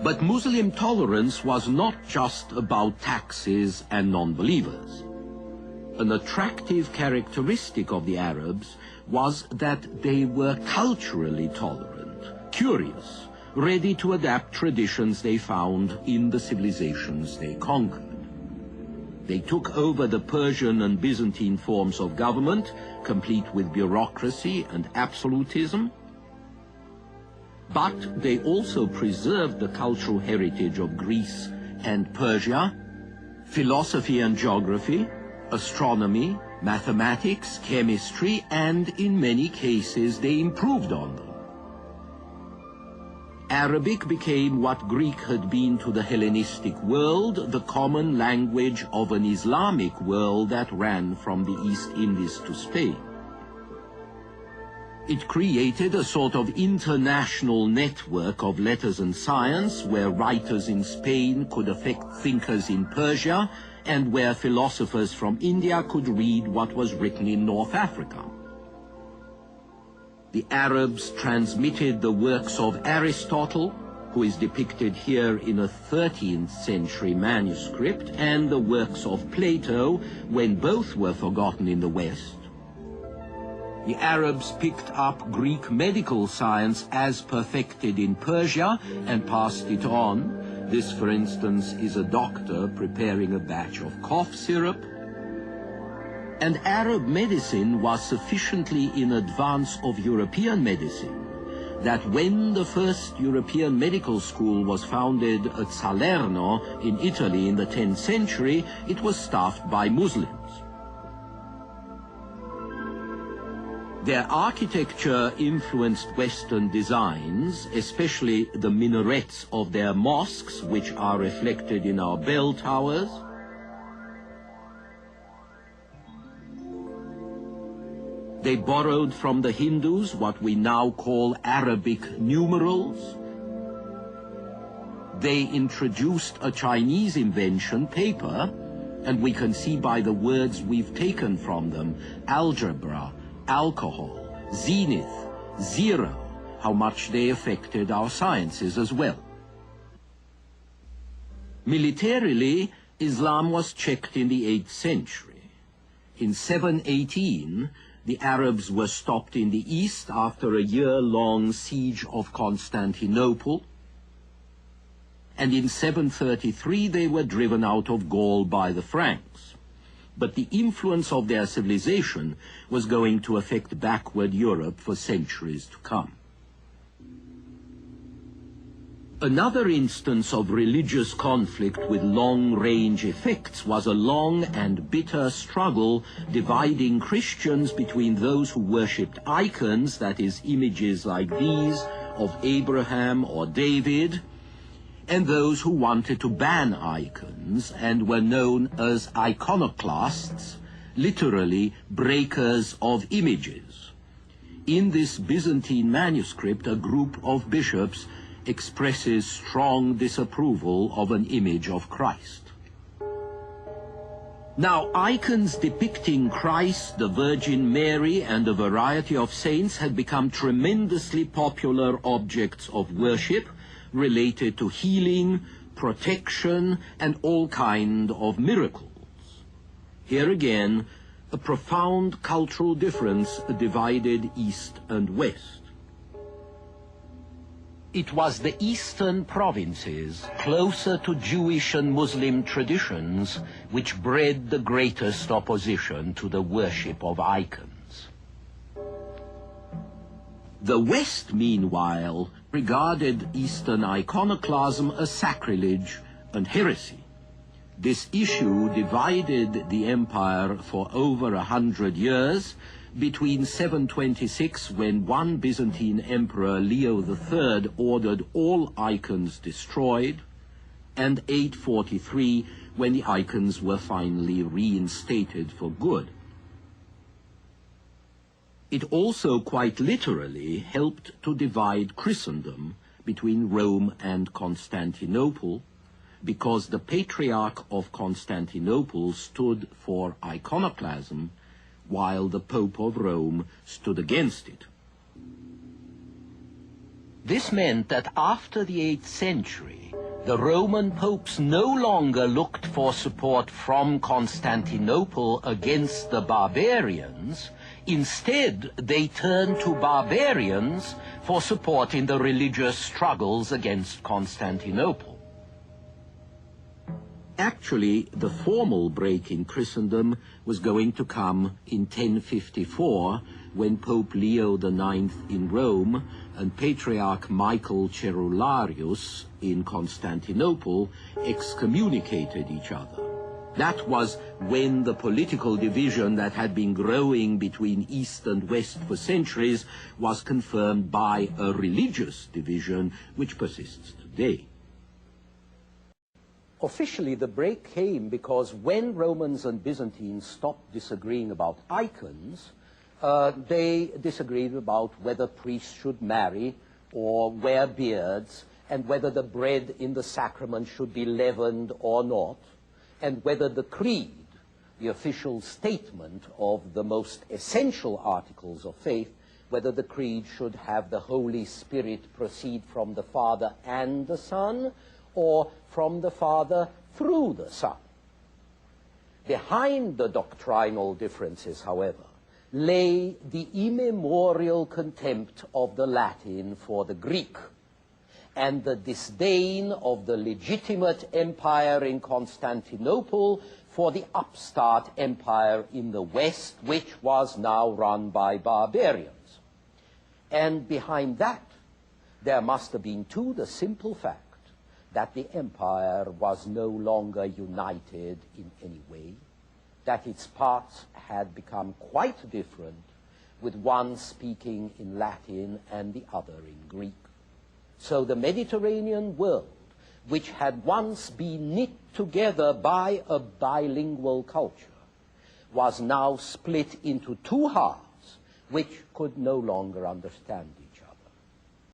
But Muslim tolerance was not just about taxes and non-believers. An attractive characteristic of the Arabs was that they were culturally tolerant, curious, ready to adapt traditions they found in the civilizations they conquered. They took over the Persian and Byzantine forms of government, complete with bureaucracy and absolutism, but they also preserved the cultural heritage of Greece and Persia, philosophy and geography, astronomy, mathematics, chemistry, and in many cases they improved on them. Arabic became what Greek had been to the Hellenistic world, the common language of an Islamic world that ran from the East Indies to Spain. It created a sort of international network of letters and science, where writers in Spain could affect thinkers in Persia, and where philosophers from India could read what was written in North Africa. The Arabs transmitted the works of Aristotle, who is depicted here in a 13th century manuscript, and the works of Plato, when both were forgotten in the West. The Arabs picked up Greek medical science as perfected in Persia and passed it on. This, for instance, is a doctor preparing a batch of cough syrup. And Arab medicine was sufficiently in advance of European medicine that when the first European medical school was founded at Salerno in Italy in the 10th century, it was staffed by Muslims. Their architecture influenced Western designs, especially the minarets of their mosques, which are reflected in our bell towers. They borrowed from the Hindus what we now call Arabic numerals. They introduced a Chinese invention, paper, and we can see by the words we've taken from them, algebra, alcohol, zenith, zero, how much they affected our sciences as well. Militarily, Islam was checked in the 8th century. In 718, the Arabs were stopped in the east after a year-long siege of Constantinople, and in 733 they were driven out of Gaul by the Franks. But the influence of their civilization was going to affect backward Europe for centuries to come. Another instance of religious conflict with long-range effects was a long and bitter struggle dividing Christians between those who worshipped icons, that is, images like these of Abraham or David, and those who wanted to ban icons and were known as iconoclasts, literally breakers of images. In this Byzantine manuscript, a group of bishops expresses strong disapproval of an image of Christ. Now, icons depicting Christ, the Virgin Mary, and a variety of saints had become tremendously popular objects of worship, related to healing, protection, and all kinds of miracles. Here again, a profound cultural difference divided East and West. It was the eastern provinces, closer to Jewish and Muslim traditions, which bred the greatest opposition to the worship of icons. The West, meanwhile, regarded Eastern iconoclasm as sacrilege and heresy. This issue divided the empire for over 100 years, between 726, when one Byzantine emperor, Leo III, ordered all icons destroyed, and 843, when the icons were finally reinstated for good. It also quite literally helped to divide Christendom between Rome and Constantinople, because the Patriarch of Constantinople stood for iconoclasm, while the Pope of Rome stood against it. This meant that after the 8th century, the Roman popes no longer looked for support from Constantinople against the barbarians. Instead, they turned to barbarians for support in the religious struggles against Constantinople. Actually, the formal break in Christendom was going to come in 1054, when Pope Leo IX in Rome and Patriarch Michael Cerularius in Constantinople excommunicated each other. That was when the political division that had been growing between East and West for centuries was confirmed by a religious division which persists today. Officially, the break came because when Romans and Byzantines stopped disagreeing about icons, they disagreed about whether priests should marry or wear beards, and whether the bread in the sacrament should be leavened or not, and whether the creed, the official statement of the most essential articles of faith, whether the creed should have the Holy Spirit proceed from the Father and the Son, or from the Father through the Son. Behind the doctrinal differences, however, lay the immemorial contempt of the Latin for the Greek, and the disdain of the legitimate empire in Constantinople for the upstart empire in the West, which was now run by barbarians. And behind that, there must have been, too, the simple fact that the empire was no longer united in any way, that its parts had become quite different, with one speaking in Latin and the other in Greek. So the Mediterranean world, which had once been knit together by a bilingual culture, was now split into two halves which could no longer understand each other.